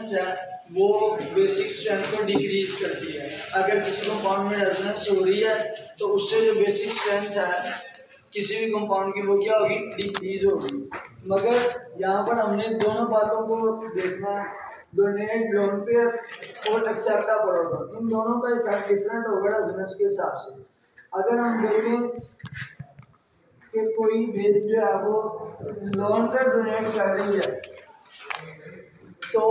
Resonance है वो basic strength को डिक्रीज करती है। अगर किसी कंपाउंड में रेजोनेंस हो रही है तो उससे जो बेसिक स्ट्रेंथ है किसी भी कंपाउंड की वो क्या होगी, डिक्रीज होगी। मगर यहाँ पर हमने दोनों बातों को देखना है, डोनेट, लोन पेयर और एक्सेप्ट अ प्रोडक्ट, इन दोनों का इफेक्ट डिफरेंट होगा रेजोनेंस के हिसाब से। अगर हम देखें कि कोई बेस जो है वो लोन पे डोनेट कर रही है तो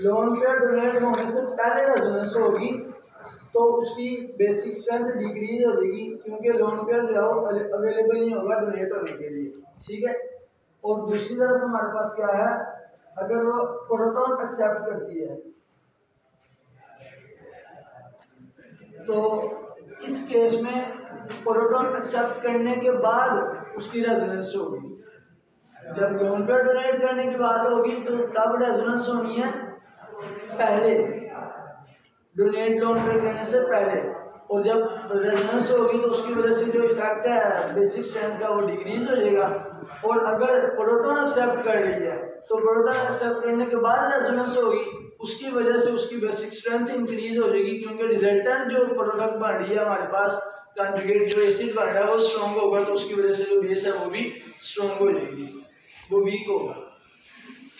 लोन पे डोनेट होने से पहले रेजोनेंस होगी तो उसकी बेसिक स्ट्रेंथ डिक्रीज हो जाएगी, क्योंकि लोन पे जो है वो अवेलेबल नहीं होगा डोनेट होने के लिए, ठीक है। और दूसरी तरफ हमारे पास क्या है, अगर वो प्रोटॉन एक्सेप्ट करती है तो इस केस में प्रोटॉन एक्सेप्ट करने के बाद उसकी रेजोनेंस होगी। जब लोन पे डोनेट करने की बात होगी तो तब रेजोनेंस होनी है पहले, डोनेट लोन पे करने से पहले, और जब रेजोनेंस होगी तो उसकी वजह से जो इफेक्ट है बेसिक स्ट्रेंथ का वो डिक्रीज हो जाएगा। और अगर प्रोटॉन एक्सेप्ट कर रही है तो प्रोटॉन एक्सेप्ट करने के बाद रेजोनेंस होगी, उसकी वजह से उसकी बेसिक स्ट्रेंथ इंक्रीज हो जाएगी, क्योंकि रिजल्टेंट जो प्रोडक्ट बन रही है हमारे पास कंजुगेट जो एसिड बन रहा है वो स्ट्रॉन्ग होगा, तो उसकी वजह से जो बेस है वो भी स्ट्रॉन्ग हो जाएगी, वो वीक होगा,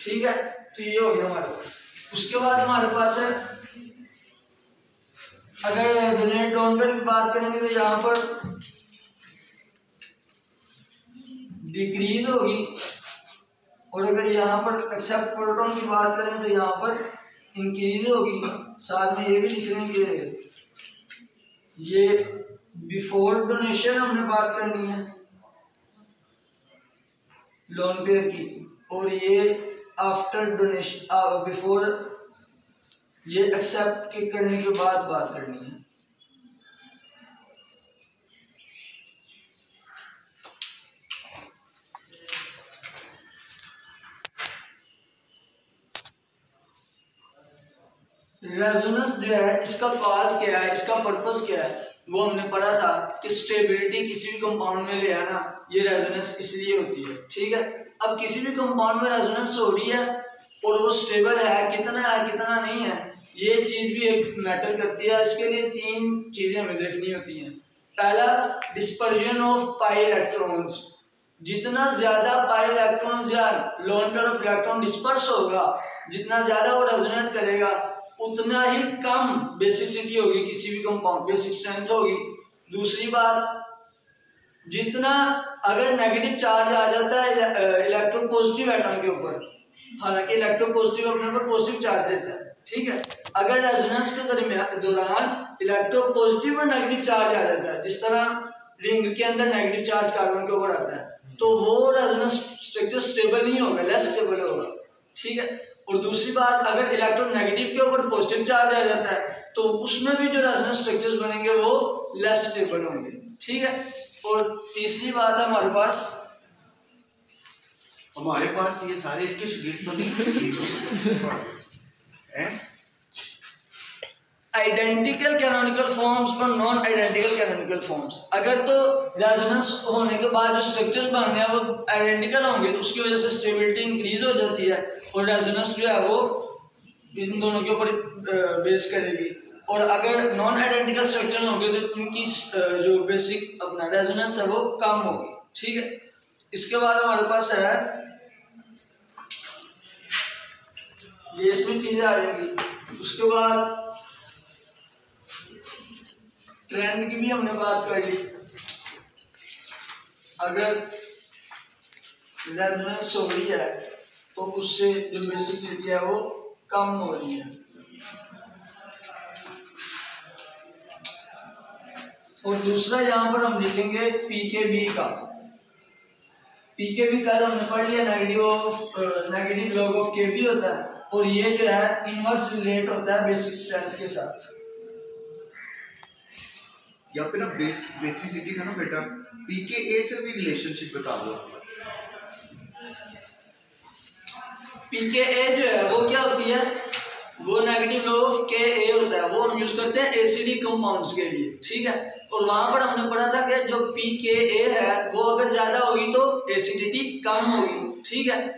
ठीक है। तो ये हो गया हमारे पास। उसके बाद हमारे पास है, अगर डोनेट लोन पर की बात करेंगे तो यहाँ पर डिक्रीज होगी, और अगर यहाँ पर एक्सेप्ट प्रोटॉन की बात करें तो यहाँ पर इंक्रीज होगी। साथ में ये भी लिख लेंगे, ये बिफोर डोनेशन हमने बात करनी है लोन पेयर की, और ये आफ्टर डोनेशन, बिफोर ये एक्सेप्ट करने के बाद बात करनी है। रेजोनेंस जो है इसका कॉज क्या है, इसका पर्पस क्या है, वो हमने पढ़ा था कि स्टेबिलिटी किसी भी कंपाउंड में ले आना, ये रेजोनेंस इसलिए होती है, ठीक है। अब किसी भी कंपाउंड में रेजोनेंस हो रही है और वो स्टेबल है कितना नहीं है, ये चीज भी एक मैटर करती है। इसके लिए तीन चीजें हमें देखनी होती हैं। पहला, डिस्पर्जन ऑफ पाई इलेक्ट्रॉन्स, जितना ज्यादा पाई इलेक्ट्रॉन या lone pair of electron disperse होगा, जितना ज्यादा वो रेजोनेट करेगा उतना ही कम बेसिसिटी होगी किसी भी कंपाउंड, बेसिक स्ट्रेंथ होगी। दूसरी बात, जितना अगर नेगेटिव चार्ज आ जाता है इलेक्ट्रोपॉजिटिव एटम के ऊपर, हालांकि इलेक्ट्रोपॉजिटिव अपने ऊपर पॉजिटिव चार्ज देता है, ठीक है, अगर रेजोनेंस के दौरान इलेक्ट्रोपॉजिटिव और नेगेटिव चार्ज आ जाता है, जिस तरह रिंग के अंदर नेगेटिव चार्ज कार्बन के ऊपर आता है, तो वो रेजोनेंस स्ट्रक्चर स्टेबल नहीं होगा, लेस स्टेबल होगा, ठीक है। और दूसरी बात, अगर इलेक्ट्रॉन नेगेटिव के ऊपर पॉजिटिव चार्ज आ जाता है तो उसमें भी जो रेजोनेंस स्ट्रक्चर्स बनेंगे वो लेस स्टेबल होंगे, ठीक है। और तीसरी बात है हमारे पास ये सारे इसके शरीर तो नहीं हैं, आइडेंटिकल कैनोनिकल फॉर्म्स और नॉन आइडेंटिकल कैनोनिकल फॉर्म्स। अगर तो रेजोनेंस होने के बाद जो स्ट्रक्चर्स बनने हैं वो आइडेंटिकल होंगे तो उसकी वजह से स्टेबिलिटी इंक्रीज हो जाती है और रेजोनेंस जो है वो इन दोनों के ऊपर बेस करेगी। और अगर नॉन आइडेंटिकल स्ट्रक्चर होंगे तो उनकी जो बेसिक अपना रेजोनेंस है वो कम होगी, ठीक है। इसके बाद हमारे पास है, ये इसमें चीजें आ जाएंगी। उसके बाद ट्रेंड की भी हमने बात कर ली, अगर रेजोनेंस हो रही है तो उससे जो बेसिसिटी है वो कम हो रही है। और दूसरा यहाँ पर हम लिखेंगे पीकेबी का। पीकेबी का हमने पढ़ लिया, नेगेटिव लॉग ऑफ केबी होता है और ये जो है इनवर्स रिलेट होता है बेसिक स्ट्रेंथ के साथ। या फिर ना बेसिसिटी का ना बेटा पीकेए से भी रिलेशनशिप बता दो। पीकेए जो है वो क्या होती है, वो नेगेटिव लॉग ऑफ के होता है, वो हम यूज करते हैं एसिडिक कंपाउंड्स के लिए, ठीक है। और वहां पर हमने पढ़ा था कि जो पीकेए है वो अगर ज्यादा होगी तो एसिडिटी कम होगी, ठीक है।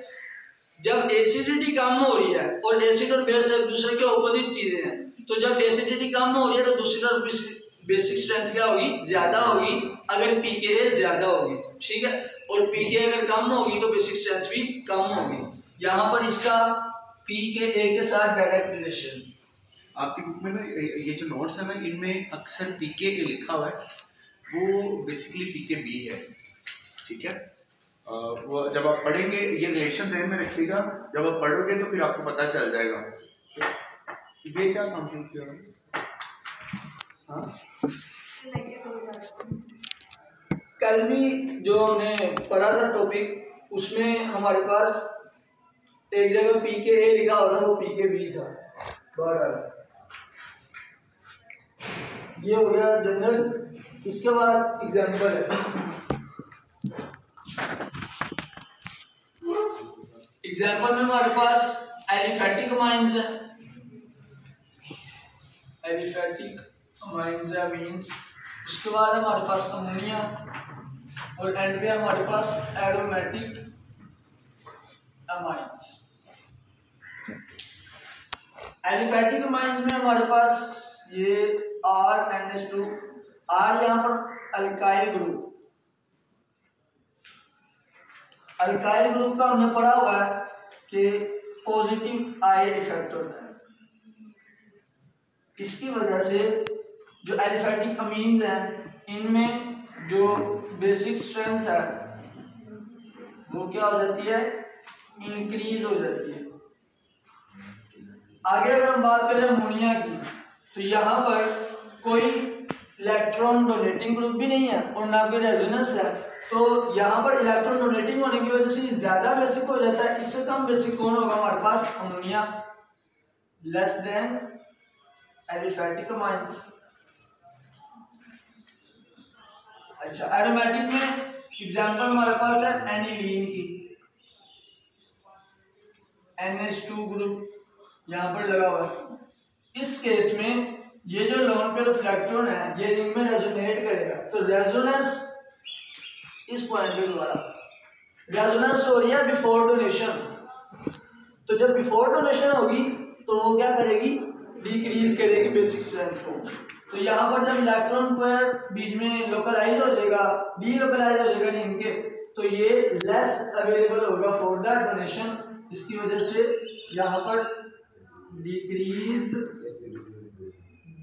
जब एसिडिटी कम हो रही है, और एसिड और बेस एक दूसरे के ऑपोजिट चीजें हैं, तो जब एसिडिटी कम हो रही है तो दूसरी तरफ बेसिक स्ट्रेंथ क्या होगी, ज्यादा होगी अगर पीके ज्यादा होगी, ठीक है। और पीके अगर कम होगी तो बेसिक स्ट्रेंथ भी कम होगी। यहाँ पर इसका पीके के साथ डायरेक्ट रिलेशन। आपकी बुक में ना ये जो नोट्स है ना, इनमें अक्सर पीके लिखा हुआ है, वो बेसिकली पीके बी है, ठीक है। वो जब आप पढ़ेंगे ये रिलेशन ध्यान में रखिएगा, जब आप पढ़ोगे तो फिर आपको पता चल जाएगा। ये क्या कंफ्यूज किया? हाँ, कल भी जो हमने पढ़ा था टॉपिक, उसमें हमारे पास एक जगह पीके ए लिखा हुआ था, वो पीके बी था। बराबर, ये हो गया जनरल। इसके बाद एग्जांपल है। एग्जांपल में हमारे पास एलिफेटिक अमाइंस है, एलिफेटिक अमाइंस है मींस। उसके बाद हमारे पास अमोनिया, और एंड पे हमारे पास एरोमेटिक अमाइंस। एलिफेटिक अमाइंस में हमारे पास ये RNH2, R यहाँ पर अल्काइल ग्रुप, अल्काइल ग्रुप का हमने पढ़ा हुआ है कि पॉजिटिव आई इफेक्ट होता है। इसकी वजह से जो एलिफेटिक अमीन्स हैं, इनमें जो बेसिक स्ट्रेंथ है वो क्या हो जाती है, इंक्रीज हो जाती है। आगे अगर हम बात करें अमोनिया की, तो यहाँ पर कोई इलेक्ट्रॉन डोनेटिंग ग्रुप भी नहीं है और ना कोई रेजोनेंस है, तो यहाँ पर इलेक्ट्रॉन डोनेटिंग होने की वजह से ज्यादा बेसिक हो जाता है। इससे कम बेसिक कौन होगा हमारे पास, ammonia, less than aliphatic amines. अच्छा, एरोमेटिक में एग्जांपल हमारे पास है एनिलीन की, NH2 ग्रुप यहाँ पर लगा हुआ है। इस केस में ये जो लोन पेयर ऑफ इलेक्ट्रॉन है ये रिंग में रेजोनेट करेगा, तो रेजोनेंस इस पॉइंट के द्वारा रेजोनेंस हो रही है बिफोर डोनेशन। तो जब बिफोर डोनेशन होगी तो वो क्या करेगी, डिक्रीज करेगी बेसिक स्ट्रेंथ को। तो यहाँ पर जब इलेक्ट्रॉन पेयर बीच में लोकलाइज हो जाएगा, डीलोकलाइज हो जाएगा रिंग के, तो ये लेस अवेलेबल होगा फॉर द डोनेशन। इसकी वजह से यहाँ पर डिक्रीज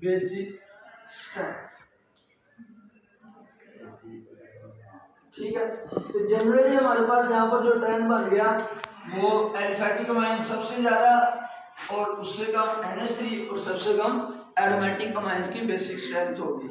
बेसिक स्ट्रेंथ, ठीक है। तो जनरली हमारे पास यहाँ पर जो ट्रेंड बन गया वो एलिफेटिक अमाइन सबसे ज्यादा, और उससे कम NH3, और सबसे कम एरोमेटिक अमाइंस की बेसिक स्ट्रेंथ होगी।